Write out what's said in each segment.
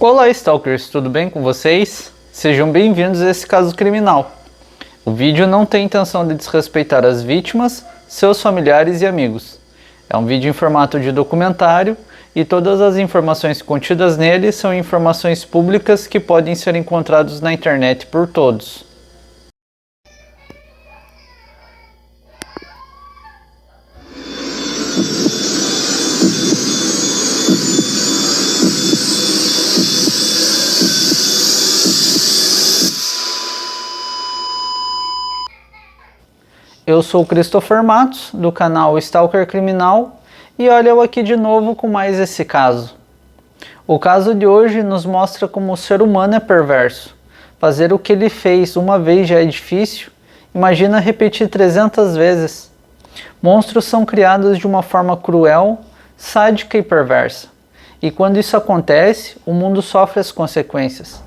Olá, Stalkers, tudo bem com vocês? Sejam bem-vindos a esse caso criminal. O vídeo não tem intenção de desrespeitar as vítimas, seus familiares e amigos. É um vídeo em formato de documentário e todas as informações contidas nele são informações públicas que podem ser encontradas na internet por todos. Eu sou o Christopher Matos, do canal Stalker Criminal, e olha eu aqui de novo com mais esse caso. O caso de hoje nos mostra como o ser humano é perverso. Fazer o que ele fez uma vez já é difícil, imagina repetir 300 vezes. Monstros são criados de uma forma cruel, sádica e perversa. E quando isso acontece, o mundo sofre as consequências.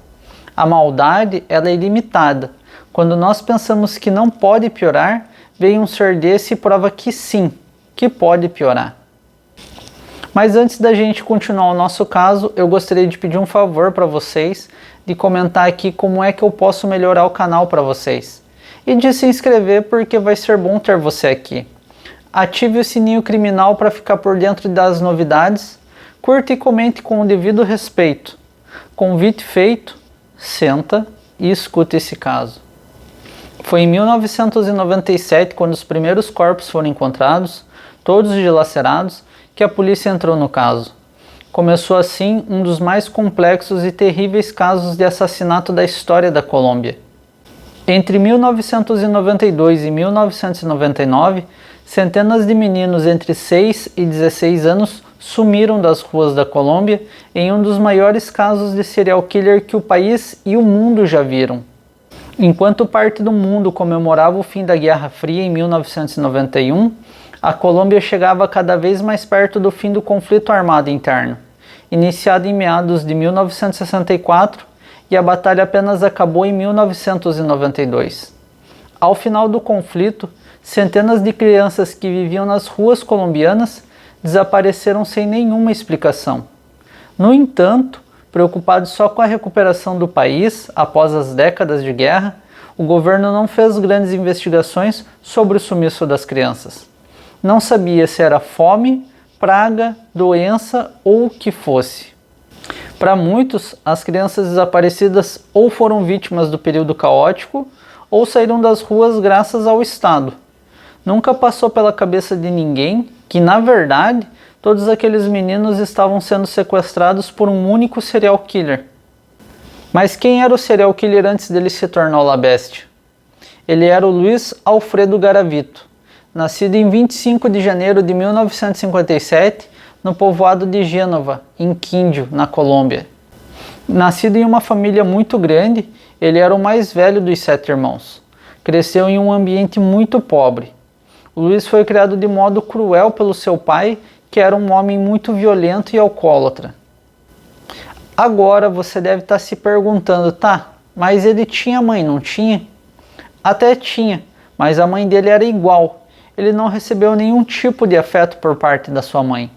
A maldade, ela é ilimitada. Quando nós pensamos que não pode piorar, vem um ser desse e prova que sim, que pode piorar. Mas antes da gente continuar o nosso caso, eu gostaria de pedir um favor para vocês, de comentar aqui como é que eu posso melhorar o canal para vocês. E de se inscrever, porque vai ser bom ter você aqui. Ative o sininho criminal para ficar por dentro das novidades. Curta e comente com o devido respeito. Convite feito, senta e escuta esse caso. Foi em 1997, quando os primeiros corpos foram encontrados, todos dilacerados, que a polícia entrou no caso. Começou assim um dos mais complexos e terríveis casos de assassinato da história da Colômbia. Entre 1992 e 1999, centenas de meninos entre 6 e 16 anos sumiram das ruas da Colômbia em um dos maiores casos de serial killer que o país e o mundo já viram. Enquanto parte do mundo comemorava o fim da Guerra Fria em 1991, a Colômbia chegava cada vez mais perto do fim do conflito armado interno, iniciado em meados de 1964, e a batalha apenas acabou em 1992. Ao final do conflito, centenas de crianças que viviam nas ruas colombianas desapareceram sem nenhuma explicação. No entanto, preocupado só com a recuperação do país após as décadas de guerra, o governo não fez grandes investigações sobre o sumiço das crianças. Não sabia se era fome, praga, doença ou o que fosse. Para muitos, as crianças desaparecidas ou foram vítimas do período caótico ou saíram das ruas graças ao Estado. Nunca passou pela cabeça de ninguém que, na verdade, todos aqueles meninos estavam sendo sequestrados por um único serial killer. Mas quem era o serial killer antes dele se tornar o La Bestia? Ele era o Luiz Alfredo Garavito, nascido em 25 de janeiro de 1957, no povoado de Gênova, em Quíndio, na Colômbia. Nascido em uma família muito grande, ele era o mais velho dos 7 irmãos. Cresceu em um ambiente muito pobre. O Luiz foi criado de modo cruel pelo seu pai, que era um homem muito violento e alcoólatra. Agora você deve estar se perguntando, tá, mas ele tinha mãe, não tinha? Até tinha, mas a mãe dele era igual. Ele não recebeu nenhum tipo de afeto por parte da sua mãe.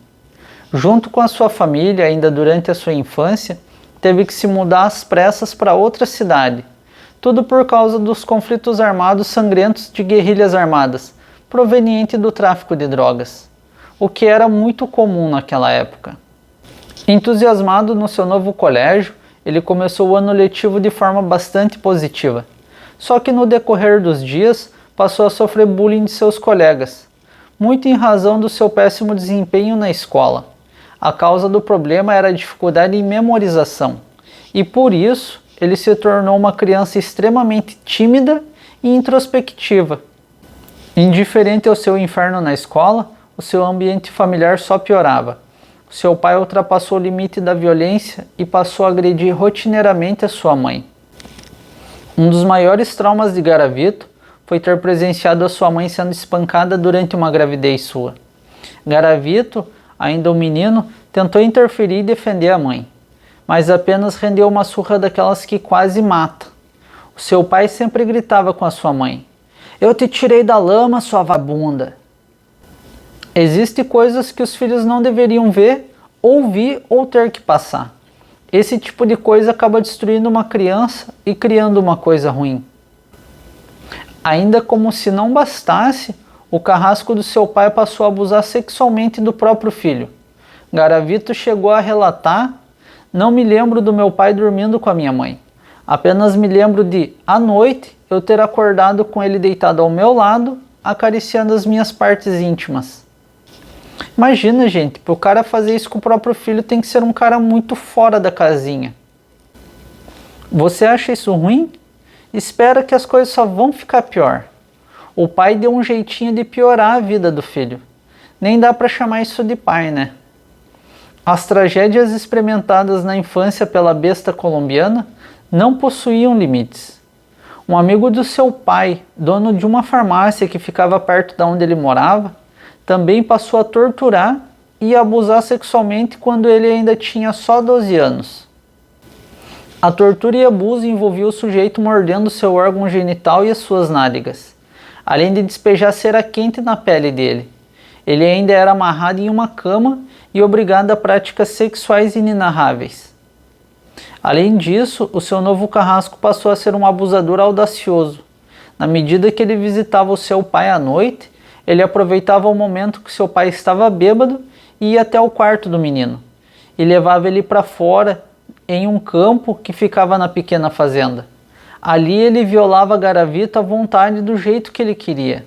Junto com a sua família, ainda durante a sua infância, teve que se mudar às pressas para outra cidade. Tudo por causa dos conflitos armados sangrentos de guerrilhas armadas, proveniente do tráfico de drogas, o que era muito comum naquela época. Entusiasmado no seu novo colégio, ele começou o ano letivo de forma bastante positiva. Só que no decorrer dos dias, passou a sofrer bullying de seus colegas, muito em razão do seu péssimo desempenho na escola. A causa do problema era a dificuldade em memorização, e por isso ele se tornou uma criança extremamente tímida e introspectiva. Indiferente ao seu inferno na escola, o seu ambiente familiar só piorava. Seu pai ultrapassou o limite da violência e passou a agredir rotineiramente a sua mãe. Um dos maiores traumas de Garavito foi ter presenciado a sua mãe sendo espancada durante uma gravidez sua. Garavito, ainda um menino, tentou interferir e defender a mãe, mas apenas rendeu uma surra daquelas que quase mata. O seu pai sempre gritava com a sua mãe: "Eu te tirei da lama, sua vagabunda." Existem coisas que os filhos não deveriam ver, ouvir ou ter que passar. Esse tipo de coisa acaba destruindo uma criança e criando uma coisa ruim. Ainda como se não bastasse, o carrasco do seu pai passou a abusar sexualmente do próprio filho. Garavito chegou a relatar: "Não me lembro do meu pai dormindo com a minha mãe. Apenas me lembro de, à noite, eu ter acordado com ele deitado ao meu lado, acariciando as minhas partes íntimas." Imagina, gente, para o cara fazer isso com o próprio filho tem que ser um cara muito fora da casinha. Você acha isso ruim? Espera que as coisas só vão ficar pior. O pai deu um jeitinho de piorar a vida do filho. Nem dá para chamar isso de pai, né? As tragédias experimentadas na infância pela besta colombiana não possuíam limites. Um amigo do seu pai, dono de uma farmácia que ficava perto de onde ele morava, também passou a torturar e abusar sexualmente quando ele ainda tinha só 12 anos. A tortura e abuso envolvia o sujeito mordendo seu órgão genital e as suas nádegas, além de despejar cera quente na pele dele. Ele ainda era amarrado em uma cama e obrigado a práticas sexuais inenarráveis. Além disso, o seu novo carrasco passou a ser um abusador audacioso. Na medida que ele visitava o seu pai à noite, ele aproveitava o momento que seu pai estava bêbado e ia até o quarto do menino, e levava ele para fora em um campo que ficava na pequena fazenda. Ali ele violava Garavito à vontade do jeito que ele queria.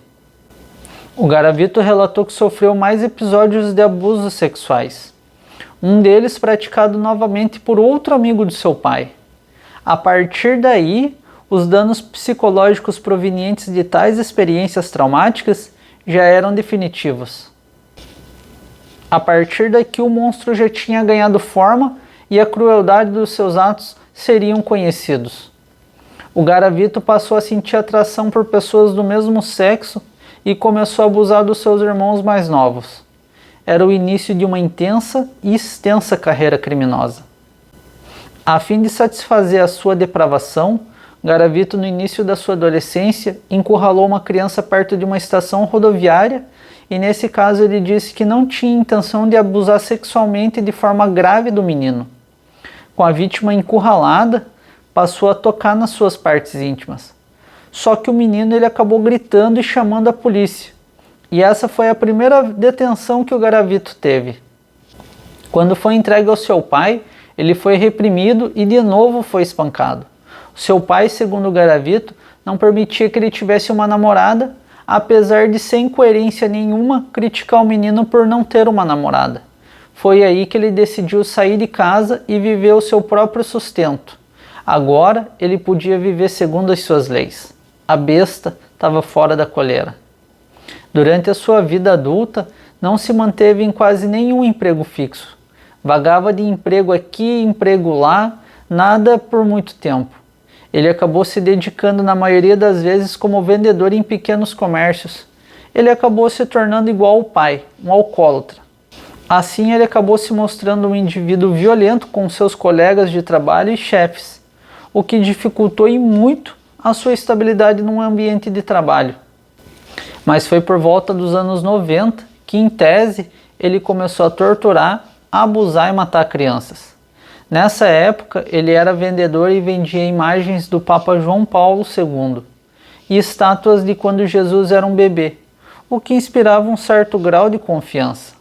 O Garavito relatou que sofreu mais episódios de abusos sexuais, um deles praticado novamente por outro amigo de seu pai. A partir daí, os danos psicológicos provenientes de tais experiências traumáticas já eram definitivos. A partir daqui, o monstro já tinha ganhado forma e a crueldade dos seus atos seriam conhecidos. O Garavito passou a sentir atração por pessoas do mesmo sexo e começou a abusar dos seus irmãos mais novos. Era o início de uma intensa e extensa carreira criminosa. A fim de satisfazer a sua depravação, Garavito, no início da sua adolescência, encurralou uma criança perto de uma estação rodoviária e, nesse caso, ele disse que não tinha intenção de abusar sexualmente de forma grave do menino. Com a vítima encurralada, passou a tocar nas suas partes íntimas. Só que o menino ele acabou gritando e chamando a polícia. E essa foi a primeira detenção que o Garavito teve. Quando foi entregue ao seu pai, ele foi reprimido e de novo foi espancado. Seu pai, segundo o Garavito, não permitia que ele tivesse uma namorada, apesar de, sem coerência nenhuma, criticar o menino por não ter uma namorada. Foi aí que ele decidiu sair de casa e viver o seu próprio sustento. Agora ele podia viver segundo as suas leis. A besta estava fora da coleira. Durante a sua vida adulta, não se manteve em quase nenhum emprego fixo. Vagava de emprego aqui, emprego lá, nada por muito tempo. Ele acabou se dedicando na maioria das vezes como vendedor em pequenos comércios. Ele acabou se tornando igual ao pai, um alcoólatra. Assim ele acabou se mostrando um indivíduo violento com seus colegas de trabalho e chefes, o que dificultou e muito a sua estabilidade num ambiente de trabalho. Mas foi por volta dos anos 90 que, em tese, ele começou a torturar, abusar e matar crianças. Nessa época, ele era vendedor e vendia imagens do Papa João Paulo II e estátuas de quando Jesus era um bebê, o que inspirava um certo grau de confiança.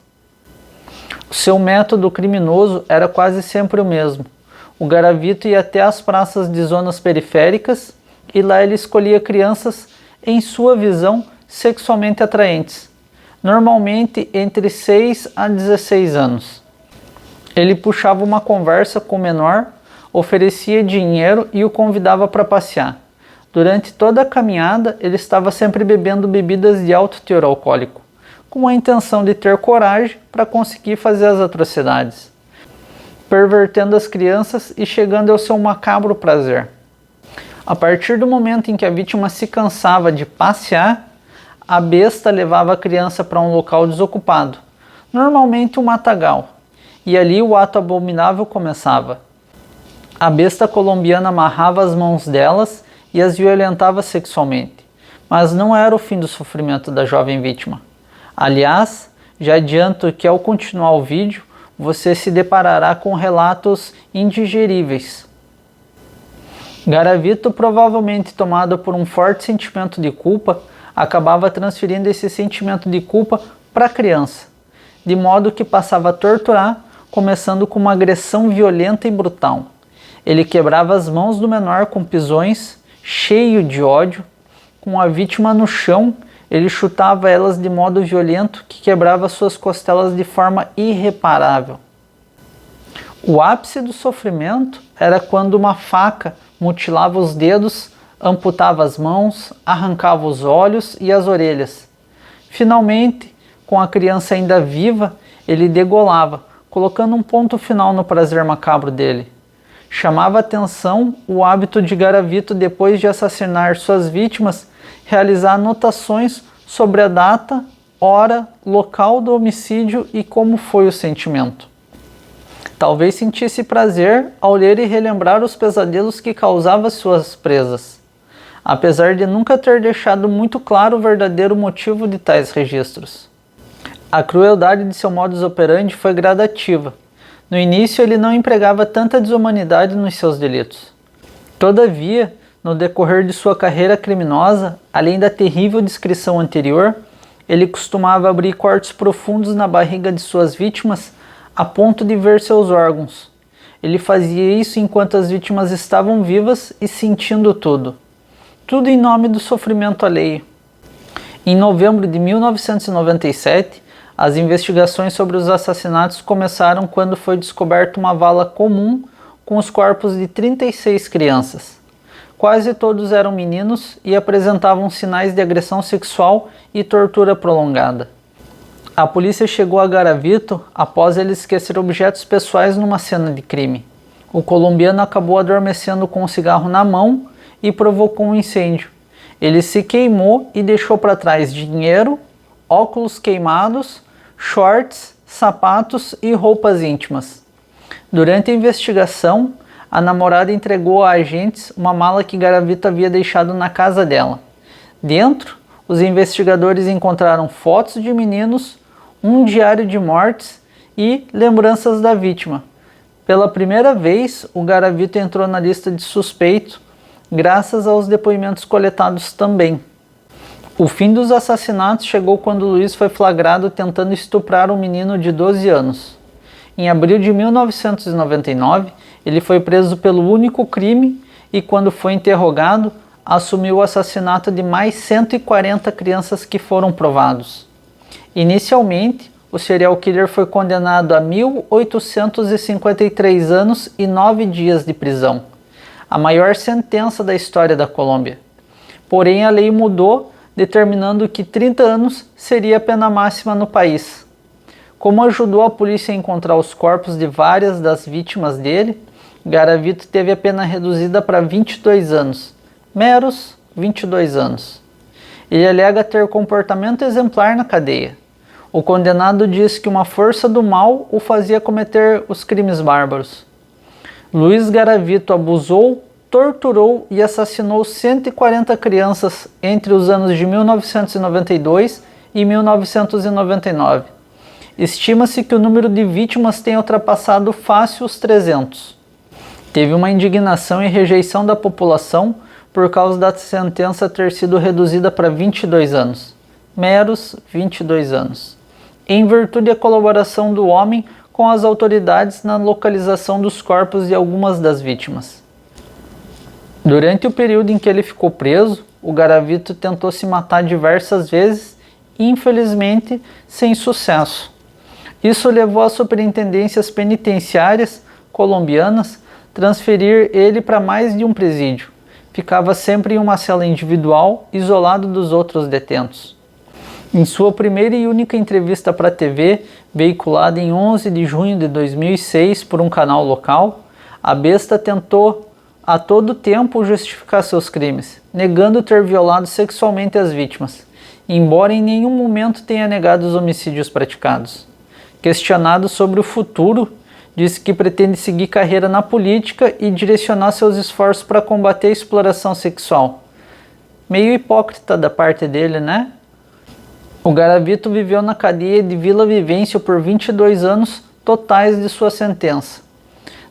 O seu método criminoso era quase sempre o mesmo. O Garavito ia até as praças de zonas periféricas e lá ele escolhia crianças, em sua visão, sexualmente atraentes, normalmente entre 6 a 16 anos. Ele puxava uma conversa com o menor, oferecia dinheiro e o convidava para passear. Durante toda a caminhada, ele estava sempre bebendo bebidas de alto teor alcoólico, com a intenção de ter coragem para conseguir fazer as atrocidades, pervertendo as crianças e chegando ao seu macabro prazer. A partir do momento em que a vítima se cansava de passear, a besta levava a criança para um local desocupado, normalmente um matagal, e ali o ato abominável começava. A besta colombiana amarrava as mãos delas e as violentava sexualmente, mas não era o fim do sofrimento da jovem vítima. Aliás, já adianto que ao continuar o vídeo, você se deparará com relatos indigeríveis. Garavito, provavelmente tomado por um forte sentimento de culpa, acabava transferindo esse sentimento de culpa para a criança, de modo que passava a torturar, começando com uma agressão violenta e brutal. Ele quebrava as mãos do menor com pisões, cheio de ódio. Com a vítima no chão, ele chutava elas de modo violento que quebrava suas costelas de forma irreparável. O ápice do sofrimento era quando uma faca mutilava os dedos, amputava as mãos, arrancava os olhos e as orelhas. Finalmente, com a criança ainda viva, ele degolava, colocando um ponto final no prazer macabro dele. Chamava atenção o hábito de Garavito, depois de assassinar suas vítimas, realizar anotações sobre a data, hora, local do homicídio e como foi o sentimento. Talvez sentisse prazer ao ler e relembrar os pesadelos que causava suas presas, apesar de nunca ter deixado muito claro o verdadeiro motivo de tais registros. A crueldade de seu modus operandi foi gradativa. No início, ele não empregava tanta desumanidade nos seus delitos. Todavia, no decorrer de sua carreira criminosa, além da terrível descrição anterior, ele costumava abrir cortes profundos na barriga de suas vítimas a ponto de ver seus órgãos. Ele fazia isso enquanto as vítimas estavam vivas e sentindo tudo. Tudo em nome do sofrimento alheio. Em novembro de 1997, as investigações sobre os assassinatos começaram quando foi descoberta uma vala comum com os corpos de 36 crianças. Quase todos eram meninos e apresentavam sinais de agressão sexual e tortura prolongada. A polícia chegou a Garavito após ele esquecer objetos pessoais numa cena de crime. O colombiano acabou adormecendo com um cigarro na mão e provocou um incêndio. Ele se queimou e deixou para trás dinheiro, óculos queimados, shorts, sapatos e roupas íntimas. Durante a investigação, a namorada entregou a agentes uma mala que Garavito havia deixado na casa dela. Dentro, os investigadores encontraram fotos de meninos, um diário de mortes e lembranças da vítima. Pela primeira vez, o Garavito entrou na lista de suspeitos, graças aos depoimentos coletados também. O fim dos assassinatos chegou quando Luiz foi flagrado tentando estuprar um menino de 12 anos. Em abril de 1999, ele foi preso pelo único crime e, quando foi interrogado, assumiu o assassinato de mais 140 crianças que foram provados. Inicialmente, o serial killer foi condenado a 1.853 anos e 9 dias de prisão, a maior sentença da história da Colômbia. Porém, a lei mudou, determinando que 30 anos seria a pena máxima no país. Como ajudou a polícia a encontrar os corpos de várias das vítimas dele, Garavito teve a pena reduzida para 22 anos, meros 22 anos. Ele alega ter comportamento exemplar na cadeia. O condenado diz que uma força do mal o fazia cometer os crimes bárbaros. Luiz Garavito abusou, torturou e assassinou 140 crianças entre os anos de 1992 e 1999. Estima-se que o número de vítimas tenha ultrapassado fácil os 300. Teve uma indignação e rejeição da população por causa da sentença ter sido reduzida para 22 anos. Meros 22 anos. Em virtude da colaboração do homem com as autoridades na localização dos corpos de algumas das vítimas. Durante o período em que ele ficou preso, o Garavito tentou se matar diversas vezes, infelizmente sem sucesso. Isso levou as superintendências penitenciárias colombianas transferir ele para mais de um presídio. Ficava sempre em uma cela individual, isolado dos outros detentos. Em sua primeira e única entrevista para a TV, veiculada em 11 de junho de 2006 por um canal local, a besta tentou a todo tempo justificar seus crimes, negando ter violado sexualmente as vítimas, embora em nenhum momento tenha negado os homicídios praticados. Questionado sobre o futuro, disse que pretende seguir carreira na política e direcionar seus esforços para combater a exploração sexual. Meio hipócrita da parte dele, né? O Garavito viveu na cadeia de Vila Vivência por 22 anos, totais de sua sentença.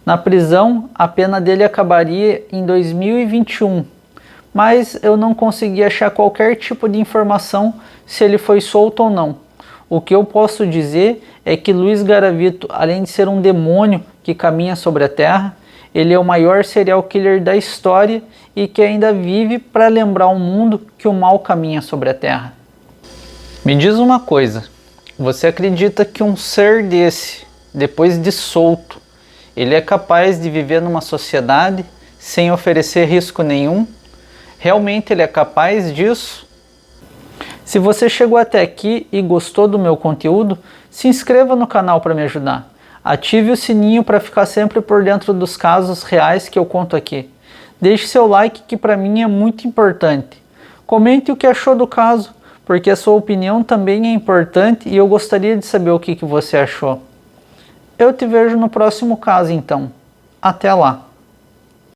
Na prisão, a pena dele acabaria em 2021, mas eu não consegui achar qualquer tipo de informação se ele foi solto ou não. O que eu posso dizer é que Luiz Garavito, além de ser um demônio que caminha sobre a terra, ele é o maior serial killer da história e que ainda vive para lembrar ao mundo que o mal caminha sobre a terra. Me diz uma coisa, você acredita que um ser desse, depois de solto, ele é capaz de viver numa sociedade sem oferecer risco nenhum? Realmente ele é capaz disso? Se você chegou até aqui e gostou do meu conteúdo, se inscreva no canal para me ajudar. Ative o sininho para ficar sempre por dentro dos casos reais que eu conto aqui. Deixe seu like, que para mim é muito importante. Comente o que achou do caso, porque a sua opinião também é importante e eu gostaria de saber o que você achou. Eu te vejo no próximo caso então. Até lá!